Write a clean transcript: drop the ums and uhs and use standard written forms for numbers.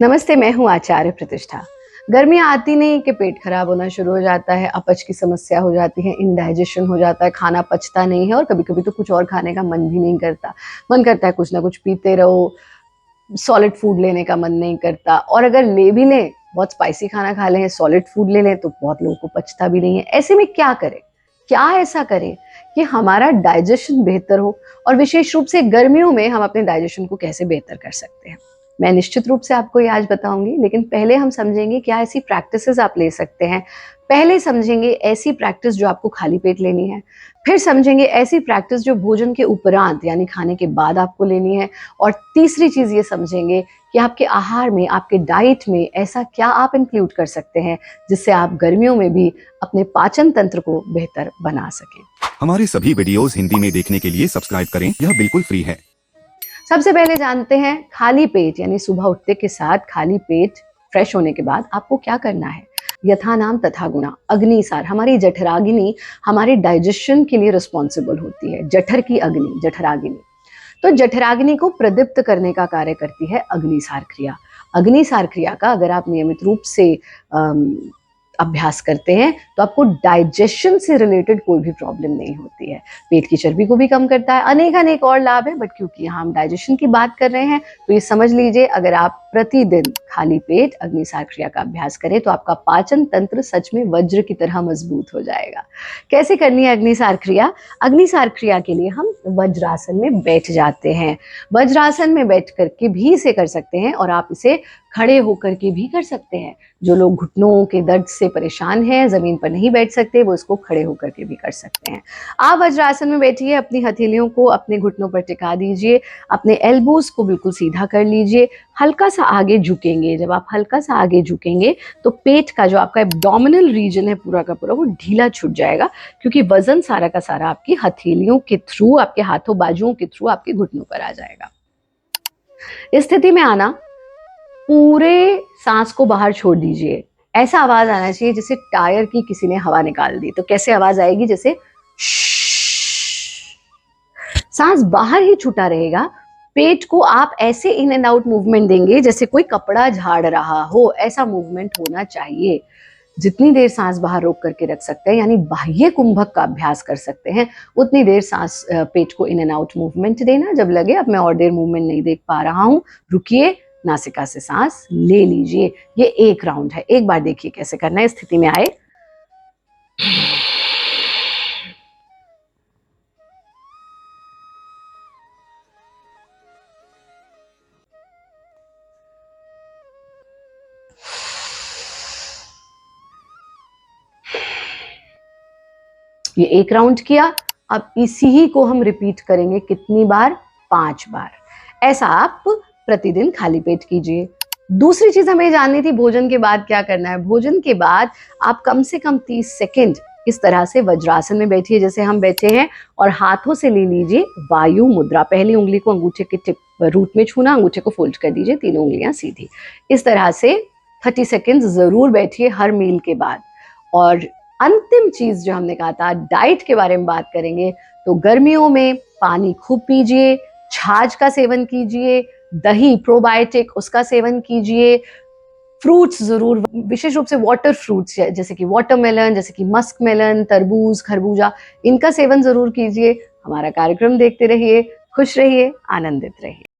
नमस्ते, मैं हूँ आचार्य प्रतिष्ठा। गर्मियाँ आती नहीं कि पेट खराब होना शुरू हो जाता है, अपच की समस्या हो जाती है, इंडाइजेशन हो जाता है, खाना पचता नहीं है और कभी-कभी तो कुछ और खाने का मन भी नहीं करता। मन करता है कुछ ना कुछ पीते रहो, सॉलिड फूड लेने का मन नहीं करता और अगर ले भी लें, बहुत स्पाइसी खाना खा लें, सॉलिड फूड ले लें तो बहुत लोगों को पचता भी नहीं है। ऐसे में क्या करें? क्या ऐसा करें कि हमारा डाइजेशन बेहतर हो और विशेष रूप से गर्मियों में हम अपने डाइजेशन को कैसे बेहतर कर सकते हैं? मैं निश्चित रूप से आपको ये आज बताऊंगी, लेकिन पहले हम समझेंगे क्या ऐसी प्रैक्टिसेस आप ले सकते हैं। पहले समझेंगे ऐसी प्रैक्टिस जो आपको खाली पेट लेनी है, फिर समझेंगे ऐसी प्रैक्टिस जो भोजन के उपरांत यानी खाने के बाद आपको लेनी है और तीसरी चीज़ ये समझेंगे कि आपके आहार में, आपके डाइट में ऐसा क्या आप इंक्लूड कर सकते हैं जिससे आप गर्मियों में भी अपने पाचन तंत्र को बेहतर बना सकें। हमारे सभी वीडियोस हिंदी में देखने के लिए सब्सक्राइब करें, यह बिल्कुल फ्री है। सबसे पहले जानते हैं खाली पेट यानी सुबह उठते के साथ खाली पेट फ्रेश होने के बाद आपको क्या करना है। यथा नाम तथा गुणा, अग्निसार, हमारी जठराग्नि हमारे डाइजेशन के लिए रिस्पॉन्सिबल होती है। जठर की अग्नि, जठराग्नि, तो जठराग्नि को प्रदीप्त करने का कार्य करती है अग्निसार क्रिया। अग्निसार क्रिया का अगर आप नियमित रूप से अभ्यास करते हैं तो आपको डाइजेशन से रिलेटेड कोई भी प्रॉब्लम नहीं होती है। पेट की चर्बी को भी कम करता है, अनेक अनेक और लाभ है, बट क्योंकि यहाँ हम डाइजेशन की बात कर रहे हैं तो ये समझ लीजिए, अगर आप प्रतिदिन खाली पेट अग्निसार क्रिया का अभ्यास करें तो आपका पाचन तंत्र सच में वज्र की तरह मजबूत हो जाएगा। कैसे करनी है अग्निसार क्रिया? अग्निसार क्रिया के लिए हम वज्रासन में बैठ जाते हैं। वज्रासन में बैठ करके भी इसे कर सकते हैं और आप इसे खड़े होकर के भी कर सकते हैं। जो लोग घुटनों के दर्द से परेशान हैं, जमीन पर नहीं बैठ सकते, वो इसको खड़े होकर के भी कर सकते हैं। आप वज्रासन में बैठिए, अपनी हथेलियों को अपने घुटनों पर टिका दीजिए, अपने एल्बोज को बिल्कुल सीधा कर लीजिए, हल्का सा आगे झुकेंगे। जब आप हल्का सा आगे झुकेंगे तो पेट का जो आपका एब्डोमिनल रीजन है पूरा का पूरा वो ढीला छूट जाएगा, क्योंकि वजन सारा का सारा आपकी हथेलियों के थ्रू, आपके हाथों बाजुओं के थ्रू आपके घुटनों पर आ जाएगा। इस स्थिति में आना, पूरे सांस को बाहर छोड़ दीजिए। ऐसा आवाज आना चाहिए जैसे टायर की किसी ने हवा निकाल दी। तो कैसे आवाज आएगी? जैसे सांस बाहर ही छूटा रहेगा। पेट को आप ऐसे इन एंड आउट मूवमेंट देंगे जैसे कोई कपड़ा झाड़ रहा हो, ऐसा मूवमेंट होना चाहिए। जितनी देर सांस बाहर रोक करके रख सकते हैं, यानी बाह्य कुंभक का अभ्यास कर सकते हैं, उतनी देर सांस पेट को इन एंड आउट मूवमेंट देना। जब लगे अब मैं और देर मूवमेंट नहीं देख पा रहा हूं, रुकिए, नासिका से सांस ले लीजिए। ये एक राउंड है, एक बार देखिए कैसे करना है। स्थिति में आए, ये एक राउंड किया। अब इसी ही को हम रिपीट करेंगे कितनी बार? 5 बार। ऐसा आप प्रतिदिन खाली पेट कीजिए। दूसरी चीज हमें जाननी थी, भोजन के बाद क्या करना है। भोजन के बाद आप कम से कम 30 सेकेंड इस तरह से वज्रासन में बैठिए जैसे हम बैठे हैं, और हाथों से ले लीजिए वायु मुद्रा। पहली उंगली को अंगूठे के टिप रूट में छूना, अंगूठे को फोल्ड कर दीजिए, तीनों उंगलियां सीधी। इस तरह से 30 सेकेंड जरूर बैठिए हर मील के बाद। और अंतिम चीज जो हमने कहा था, डाइट के बारे में बात करेंगे, तो गर्मियों में पानी खूब पीजिए, छाछ का सेवन कीजिए, दही प्रोबायोटिक उसका सेवन कीजिए, फ्रूट्स जरूर, विशेष रूप से वाटर फ्रूट्स जैसे कि वाटरमेलन, जैसे कि मस्क मेलन, तरबूज, खरबूजा, इनका सेवन जरूर कीजिए। हमारा कार्यक्रम देखते रहिए, खुश रहिए, आनंदित रहिए।